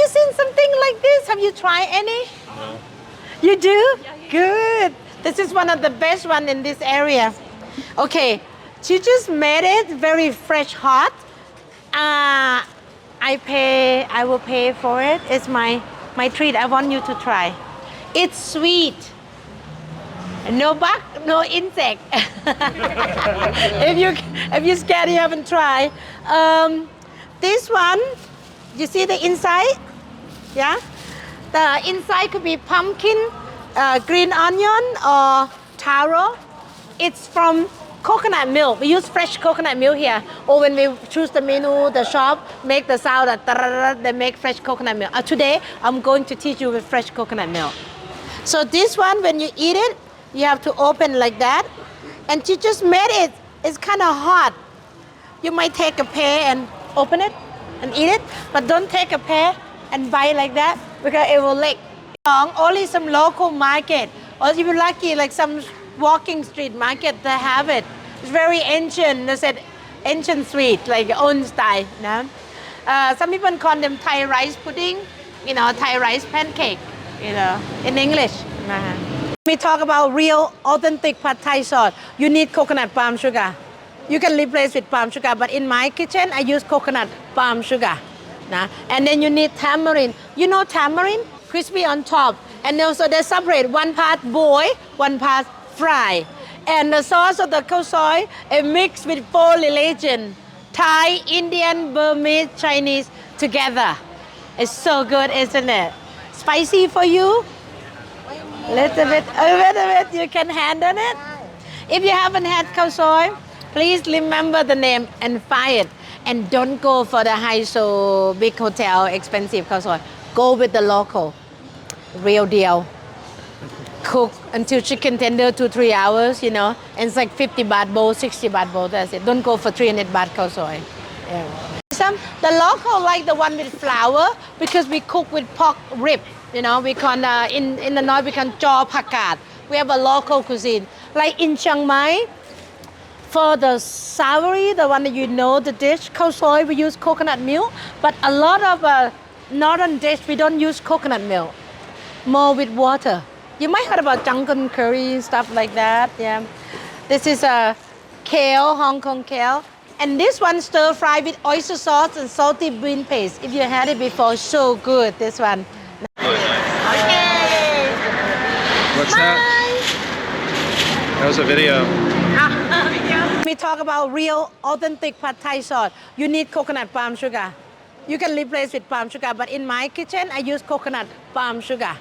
seen something like this? Have you tried any? No. You do? Good. This is one of the best one in this area. Okay, she just made it very fresh, hot. I will pay for it. It's my treat. I want you to try. It's sweet. No bug, no insect. if you're scared, you haven't tried. This one, you see the inside? Yeah. The inside could be pumpkin, green onion, or taro. It's from coconut milk. We use fresh coconut milk here. Or when we choose the menu, the shop make the sound that they make fresh coconut milk. Today, I'm going to teach you with fresh coconut milk. So this one, when you eat it, you have to open like that. And she just made it. It's kind of hot. You might take a pear and open it and eat it, but don't take a pear and bite like that because it will leak. Only some local market, or if you're lucky, like some walking street market, they have it. It's very ancient. They said ancient sweet, like own style. No? Some people call them Thai rice pudding, Thai rice pancake, in English. We talk about real authentic pad Thai sauce. You need coconut palm sugar. You can replace with palm sugar, but in my kitchen, I use coconut palm sugar. And then you need tamarind. You know tamarind? Crispy on top. And also they separate one part boil, one part fry. And the sauce of the khao soi is mixed with 4 religions: Thai, Indian, Burmese, Chinese together. It's so good, isn't it? Spicy for you? A little bit. You can handle it. If you haven't had khao soi, please remember the name and find it. And don't go for the high so big hotel, expensive khao soi. Go with the local, real deal. Cook until chicken tender 2-3 hours, and it's like 50 baht bowl, 60 baht bowl, that's it. Don't go for 300 baht khao soi. Yeah. The local like the one with flour because we cook with pork rib. We can, in the north we can jaw pakat. We have a local cuisine. Like in Chiang Mai, for the savory, the one that the dish, khao soi, we use coconut milk. But a lot of northern dish, we don't use coconut milk. More with water. You might heard about Jangon curry, stuff like that. Yeah. This is a kale, Hong Kong kale. And this one stir fry with oyster sauce and salty bean paste. If you had it before, so good, this one. Okay. What's that? That was a video. We talk about real authentic pad Thai sauce. You need coconut palm sugar. You can replace with palm sugar, but in my kitchen, I use coconut palm sugar.